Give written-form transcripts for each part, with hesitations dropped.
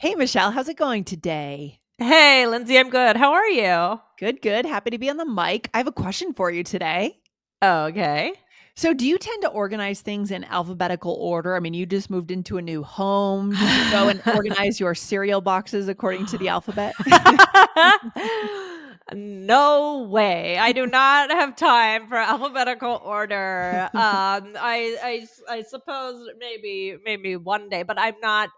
Hey, Michelle, how's it going today? Hey, Lindsay, I'm good. How are you? Good, good. Happy to be on the mic. I have a question for you today. Okay. So, do you tend to organize things in alphabetical order? I mean, you just moved into a new home. Do you go and organize your cereal boxes according to the alphabet? No way. I do not have time for alphabetical order. I suppose maybe one day, but I'm not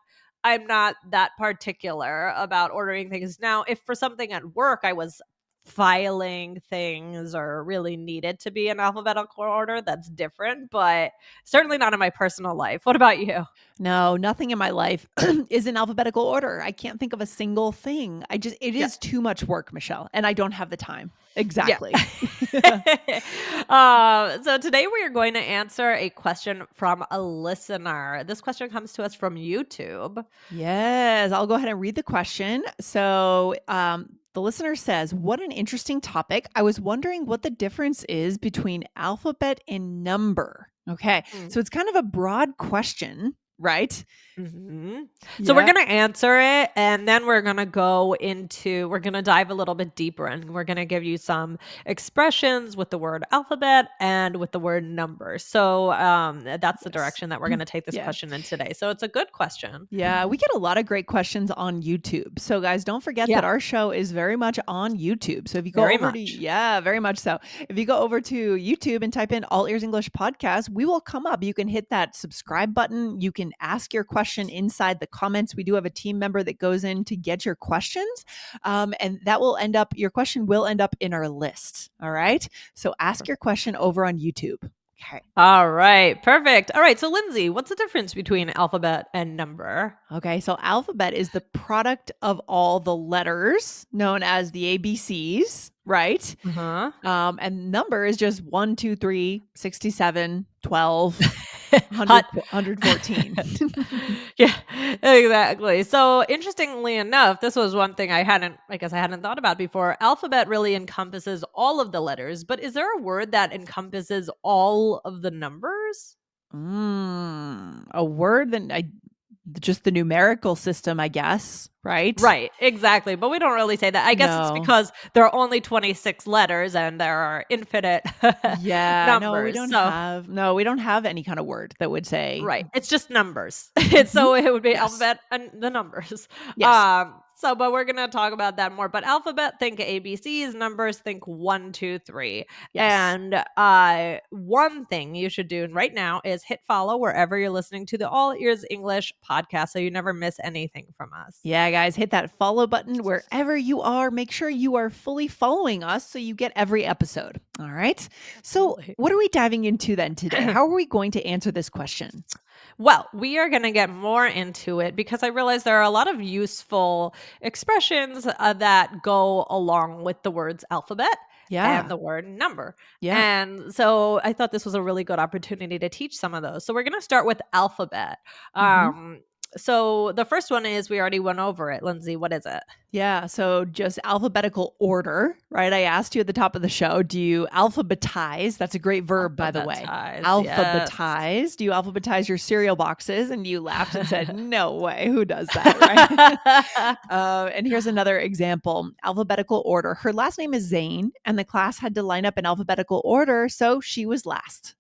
that particular about ordering things. Now, if for something at work I was filing things or really needed to be in alphabetical order, that's different, but certainly not in my personal life. What about you? No, nothing in my life is in alphabetical order. I can't think of a single thing. It Yeah. is too much work, Michelle, and I don't have the time. Yeah. Exactly. So today we are going to answer a question from a listener. This question comes to us from YouTube. Yes, I'll go ahead and read the question. The listener says, "What an interesting topic. I was wondering what the difference is between alphabet and number." Okay, Mm. so it's kind of a broad question, right? Mhm. So we're Yeah. gonna answer it, and then we're gonna dive a little bit deeper, and we're gonna give you some expressions with the word alphabet and with the word number. So that's the Yes. direction that we're gonna take this Yeah. question in today. So it's a good question. Yeah, we get a lot of great questions on YouTube. So, guys, don't forget that Yeah, our show is very much on YouTube. So, if you go very over to, much. yeah, very much so. If you go over to YouTube and type in All Ears English Podcast, we will come up. You can hit that subscribe button. You can ask your question inside the comments. We do have a team member that goes in to get your questions. And your question will end up in our list. All right. So, ask your question over on YouTube. Okay. All right, perfect. All right, so Lindsay, what's the difference between alphabet and number? Okay, so alphabet is the product of all the letters known as the ABCs, right? Uh-huh. And number is just 1, 2, 3, 67, 12, Hot. 114. Yeah, exactly. So interestingly enough, this was one thing I hadn't thought about before. Alphabet really encompasses all of the letters, but is there a word that encompasses all of the numbers? A word that I just the numerical system, I guess, right? Right, exactly, but we don't really say that. I guess it's No. because there are only 26 letters and there are infinite Yeah, numbers. So we don't have any kind of word that would say. right. It's just numbers. Mhm. So it would be Yes. alphabet and the numbers. Yes. But we're gonna talk about that more. But alphabet, think ABCs, numbers, think one, two, three. Yes. And one thing you should do right now is hit follow wherever you're listening to the All Ears English podcast so you never miss anything from us. Yeah, guys, hit that follow button wherever you are. Make sure you are fully following us so you get every episode. All right. So, Absolutely. what are we diving into then today? How are we going to answer this question? Well, we are going to get more into it because I realize there are a lot of useful expressions that go along with the words alphabet and Yeah. the word number. Yeah. And so I thought this was a really good opportunity to teach some of those. So we're going to start with alphabet. Mhm. Um, so the first one is we already went over it. Lindsay, what is it? Yeah, so just alphabetical order, right? I asked you at the top of the show, do you alphabetize? That's a great verb, by the way. Alphabetize. Yes. Alphabetize. Do you alphabetize your cereal boxes? And you laughed and said, no way. Who does that, right? And here's another example alphabetical order. Her last name is Zane, and the class had to line up in alphabetical order, so she was last.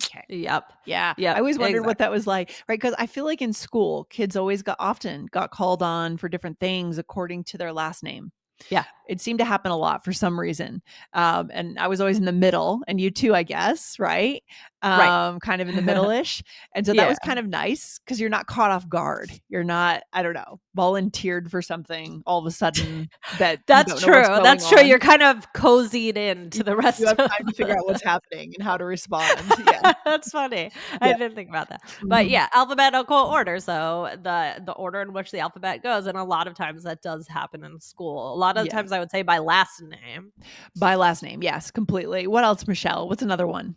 Okay. Yep. Yeah. I Yep. always wondered what that Exactly. was like, right? Because I feel like in school, kids often got called on for different things according to their last name. Yeah. It seemed to happen a lot for some reason. And I was always in the middle, and you too, I guess, right? Right. Kind of in the middle-ish. And so that Yeah. was kind of nice because you're not caught off guard. You're not, I don't know, volunteered for something all of a sudden that you That's don't know what's true, going that's true, on. you're kind of cozied in You to the you rest have of time to figure out what's happening and how to respond. Yeah. That's funny. I Yeah. didn't think about that. But Mhm. yeah, alphabetical order, so the order in which the alphabet goes, and a lot of times that does happen in school. A lot of Yeah. times I would say by last name. By last name. Yes, completely. What else, Michelle? What's another one?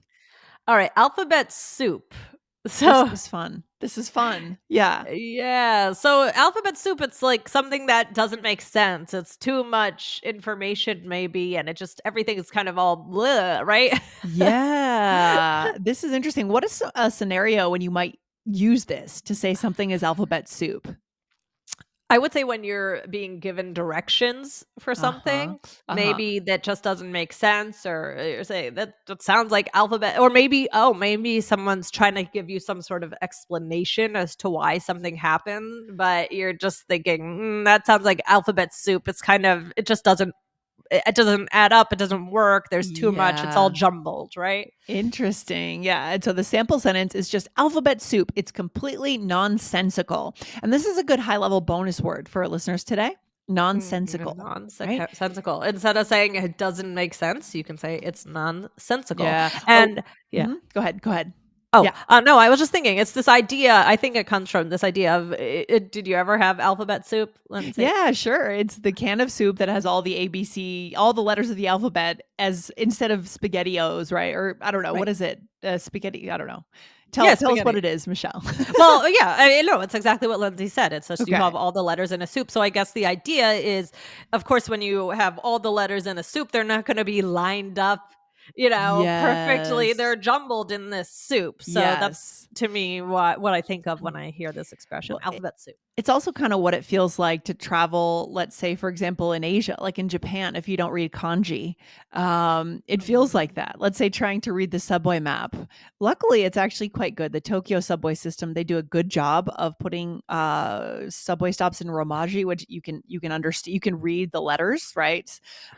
Alright, alphabet soup. This So is fun. This is fun. Yeah. yeah, so alphabet soup, it's like something that doesn't make sense. It's too much information maybe, and it just everything is kind of all bleh, right? Yeah. This is interesting. What is a scenario when you might use this to say something is alphabet soup? I would say when you're being given directions for Uh-huh. something, Uh-huh. maybe that just doesn't make sense, or say that sounds like alphabet, or maybe someone's trying to give you some sort of explanation as to why something happened, but you're just thinking, that sounds like alphabet soup. It just doesn't add up. It doesn't work. There's too much. It's all Yeah. jumbled, right? Interesting. Yeah. And so the sample sentence is just alphabet soup. It's completely nonsensical. And this is a good high level bonus word for our listeners today. Nonsensical. Right? Nonsensical. Instead of saying it doesn't make sense, you can say it's nonsensical. Yeah. Oh, And yeah. Go ahead. Go ahead. Oh, Yeah. no, I was just thinking it's this idea. I think it comes from this idea of did you ever have alphabet soup, Lindsay? Yeah, sure. It's the can of soup that has all the ABC, all the letters of the alphabet as instead of SpaghettiOs, right? Or I don't know, Right. what is it? Spaghetti, I don't know. Yeah, Tell us what spaghetti. it is, Michelle. Well, yeah, no, it's exactly what Lindsay said. It's just you have Okay. all the letters in a soup. So I guess the idea is, of course, when you have all the letters in a soup, they're not going to be lined up, perfectly. They're Yes. jumbled in this soup. So that's Yes. to me what I think of when I hear this expression, Well, alphabet soup. it's also kind of what it feels like to travel, let's say, for example, in Asia, like in Japan, if you don't read kanji. It feels like Mm. that. Let's say trying to read the subway map. Luckily, it's actually quite good. The Tokyo subway system, they do a good job of putting subway stops in Romaji, which you can understand, you can read the letters, right?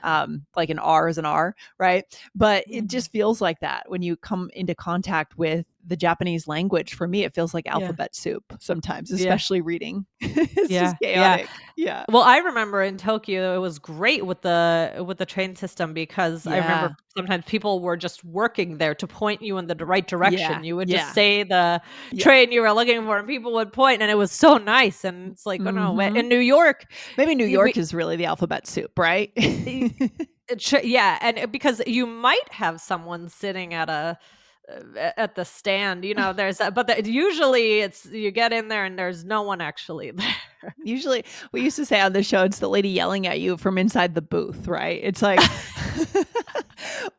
Like an R is an R, right? But it Mhm. just feels like that when you come into contact with the Japanese language. For me, it feels like Yeah. alphabet soup sometimes, Yeah. especially reading. It's just Yeah. Yeah. chaotic. Yeah. Well, I remember in Tokyo, it was great with the train system because I remember Yeah. sometimes people were just working there to point you in the right Yeah. direction. You would just Yeah. say the Yeah. train you were looking for, and people would point, and it was so nice. And it's like, oh no, Mhm. in New York, Maybe New we York is really the alphabet soup, right? yeah, and because you might have someone sitting at the stand, there's that, but usually it's you get in there and there's no one actually there. Usually, we used to say on the show, it's the lady yelling at you from inside the booth, right? It's like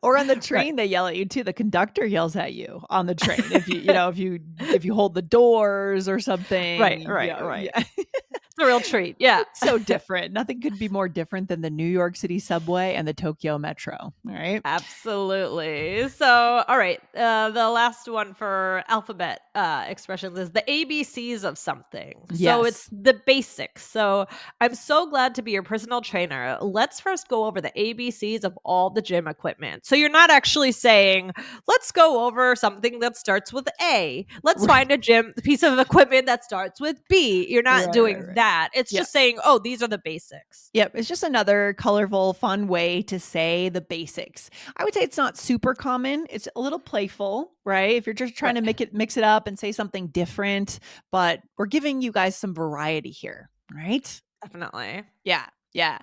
or on the Right, train, they yell at you too. The conductor yells at you on the train if you hold the doors or right, something, right, right. yeah. It's a real treat. Yeah. It's so different. Nothing could be more different than the New York City subway and the Tokyo Metro, all right? Absolutely. So, all right. The last one for alphabet expressions is the ABCs of something. So it's Yes. the basics. So I'm so glad to be your personal trainer. Let's first go over the ABCs of all the gym equipment. So you're not actually saying, let's go over something that starts with A. Let's Right. find a gym piece of equipment that starts with B. You're not Right, right, doing right. that. It's Yeah. just saying, oh, these are the basics. Yep, it's just another colorful, fun way to say the basics. I would say it's not super common. It's a little playful, right? If you're just trying Right. to mix it up and say something different, but we're giving you guys some variety here, right? Definitely. Yeah, yeah.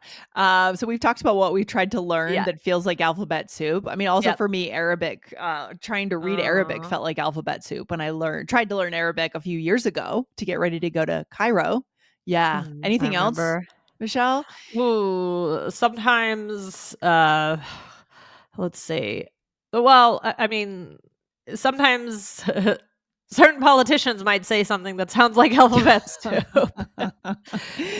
So we've talked about what we've tried to learn Yeah. that feels like alphabet soup. I mean, also Yep. for me, Arabic, trying to read Arabic Uh, felt like alphabet soup when I tried to learn Arabic a few years ago to get ready to go to Cairo. Yeah. I Anything else, remember. Michelle? Ooh, sometimes, let's see. Well, I mean, sometimes certain politicians might say something that sounds like alphabets too.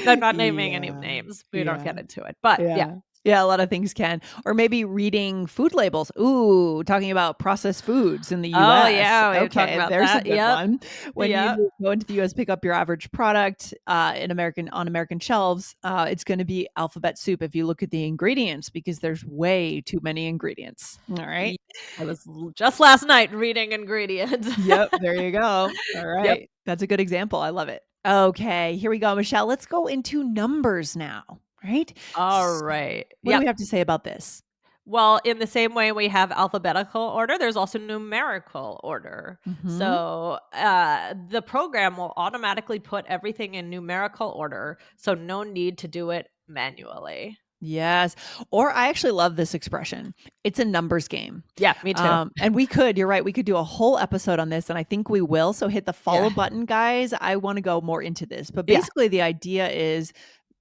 I'm not naming any Yeah, names. We don't yeah, get into it. But yeah. yeah. Yeah, a lot of things can. Or maybe reading food labels. Ooh, talking about processed foods in the Oh, US. yeah, we were talking Okay, about there's a that. good Yep. one. When Yep. you go into the US, pick up your average product on American shelves, it's going to be alphabet soup if you look at the ingredients because there's way too many ingredients. All right. Ye I was just last night reading ingredients. Yep, there you go. All Yep. right. That's a good example. I love it. Okay, here we go, Michelle. Let's go into numbers now, right? All So, right. what do Yep. we have to say about this? Well, in the same way we have alphabetical order, there's also numerical order. Mhm. So the program will automatically put everything in numerical order, so no need to do it manually. Yes. Or I actually love this expression. It's a numbers game. Yeah, me too. And you're right, we could do a whole episode on this, and I think we will. So hit the Yeah. follow button, guys. I want to go more into this. But Yeah. basically, the idea is,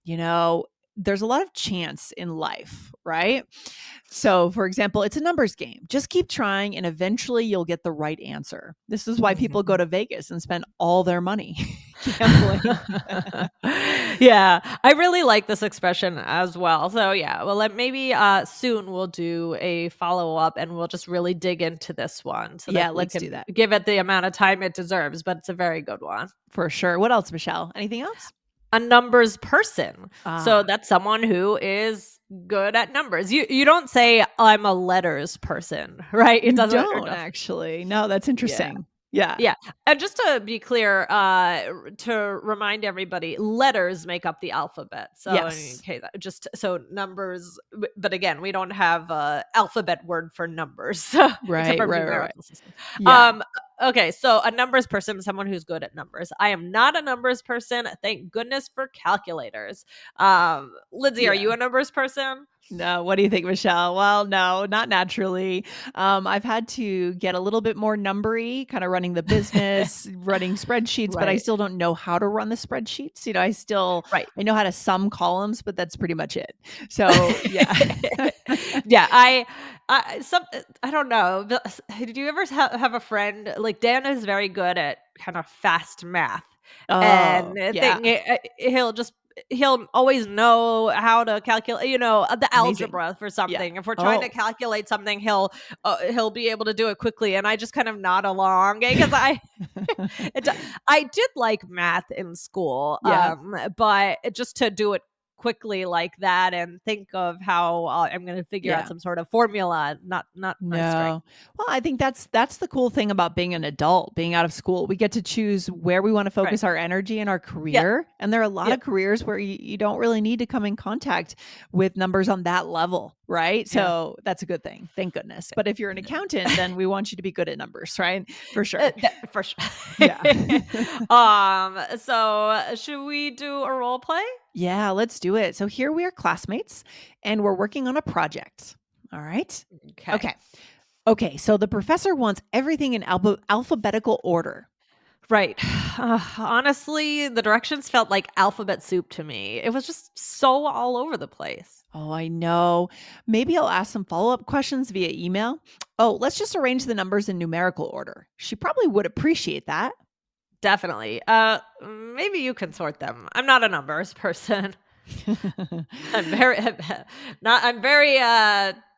you know, there's a lot of chance in life, right? So, for example, it's a numbers game. Just keep trying and eventually you'll get the right answer. This is why people go to Vegas and spend all their money gambling. Yeah, I really like this expression as well. So yeah, well, maybe soon we'll do a follow up and we'll just really dig into this one so that Yeah, we let's do can that give it the amount of time it deserves. But it's a very good one. for sure. What else, Michelle? Anything else? A numbers person. So Ah, that's someone who is good at numbers. You don't say I'm a letters person, right? It you doesn't or don't does. actually. No, that's Yeah. interesting. Yeah. Yeah, and just to be clear, to remind everybody, letters make up the alphabet. So in Yes. case just so numbers, but again, we don't have a alphabet word for numbers, except Right, for right, right, right. numerical system. Yeah. Um, okay, so a numbers person, someone who's good at numbers. I am not a numbers person. Thank goodness for calculators. Lindsay, are Yeah. you a numbers person? No, what do you think, Michelle? Well, no, not naturally. I've had to get a little bit more numbery, kind of running the business, running spreadsheets, but I Right, still don't know how to run the spreadsheets. right. I know how to sum columns, but that's pretty much it. So yeah. Yeah, I don't know. Did you ever have a friend like Dan is very good at kind of fast math, Oh, and yeah. he'll always know how to calculate, the Amazing. algebra for Yeah. something. If we're trying to Oh. calculate something, he'll be able to do it quickly, and I just kind of nod along because it, I did like math in school, Yeah. but just to do it quickly like that and think of how I'm going to figure out Yeah. some sort of formula, not my strength. No. Well, I think that's the cool thing about being an adult, being out of school. We get to choose where we want to Right. focus our energy in our Yep. career. And there are a lot Yep. of careers where you don't really need to come in contact with numbers on that level, right? Yeah. So that's a good thing. Thank goodness. But if you're an accountant, then we want you to be good at numbers, right? For sure. For sure. Yeah. So should we do a role play? Yeah, let's do it. So here we are classmates and we're working on a project. All right. Okay. Okay. Okay, so the professor wants everything in alphabetical order. Right. Honestly, the directions felt like alphabet soup to me. It was just so all over the place. Oh, I know. Maybe I'll ask some follow up questions via email. Oh, let's just arrange the numbers in numerical order. She probably would appreciate that. Definitely. Maybe you can sort them. I'm not a numbers person. I'm very not I'm very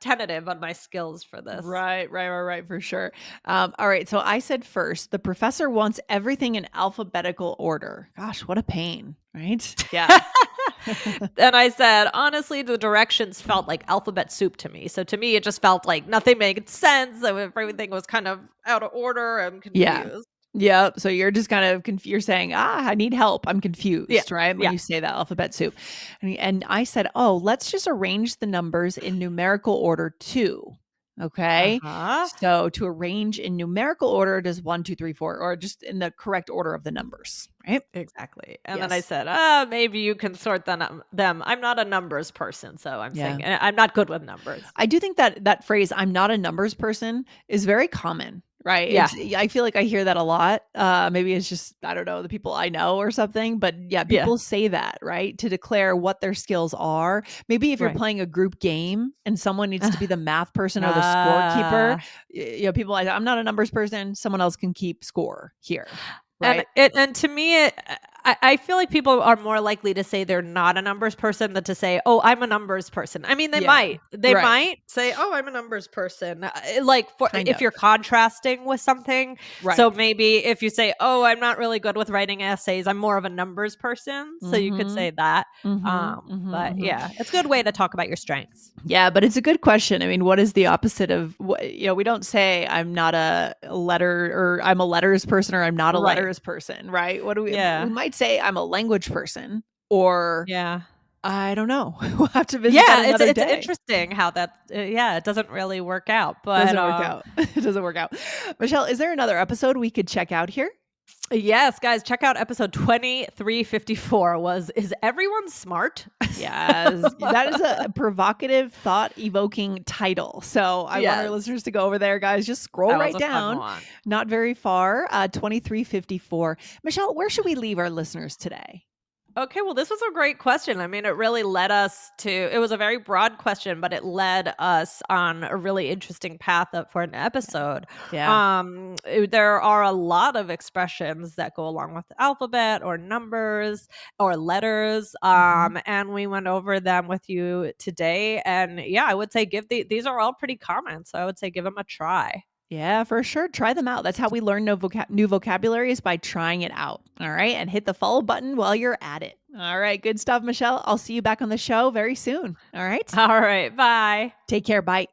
tentative on my skills for this. Right, for sure. All right, so I said first, the professor wants everything in alphabetical order. Gosh, what a pain, right? Yeah. And I said, honestly, the directions felt like alphabet soup to me. So to me, it just felt like nothing made sense. Everything was kind of out of order. I'm Yeah. confused. Yeah. So you're just kind of you're saying, I need help. I'm Yeah. confused, right? When Yeah. you say that alphabet soup. And I said, oh, let's just arrange the numbers in numerical order too. Okay. Uh-huh. So to arrange in numerical order, does 1, 2, 3, 4, or just in the correct order of the numbers, right? Exactly. And then I Yes. said, maybe you can sort them. I'm not a numbers person. So I'm Yeah. saying I'm not good with numbers. I do think that that phrase, "I'm not a numbers person," is very common, right? Yeah. I feel like I hear that a lot. Maybe it's just, I don't know, the people I know or something, but yeah, Yeah. people say that, right? To declare what their skills are. Maybe if you're Right. playing a group game and someone needs to be the math person or the scorekeeper, Ah. people like, "I'm not a numbers person, someone else can keep score here." And Right? to me, I feel like people are more likely to say they're not a numbers person than to say, "Oh, I'm a numbers person." I mean, Yeah. they Right. might say, "Oh, I'm a numbers person," like for Kind if of. you're contrasting with something. Right. So maybe if you say, "Oh, I'm not really good with writing essays. I'm more of a numbers person," so you could Mhm. say that. Mhm. Mhm. But Mhm. yeah, it's a good way to talk about your strengths. Yeah, but it's a good question. I mean, what is the opposite of what, we don't say I'm not a letter or I'm a letters person or I'm not a Right? letters person, right? What do we Yeah. might say I'm a language person or Yeah. I don't know. We'll have to visit that Yeah. another It's day. interesting how that. Yeah, it doesn't really work out, but Doesn't work out. It doesn't work out. Michelle, is there another episode we could check out here? yes, guys, check out episode 2354 was Is Everyone Smart? Yes, that is a provocative, thought-evoking title. So I want our Yes, listeners to go over there, guys. Just scroll that was right a fun down, one. not very far. 2354. Michelle, where should we leave our listeners today? Okay, well, this was a great question. I mean, it really led us to it was a very broad question, but it led us on a really interesting path up for an Yeah. episode. Yeah. There are a lot of expressions that go along with the alphabet or numbers or letters, Mhm. and we went over them with you today. And yeah, I would say these are all pretty common, so I would say give them a try. Yeah, for sure. Try them out. That's how we learn new vocabulary is by trying it out. All right. And hit the follow button while you're at it. All right. Good stuff, Michelle. I'll see you back on the show very soon. All right. All right, bye. Take care. Bye.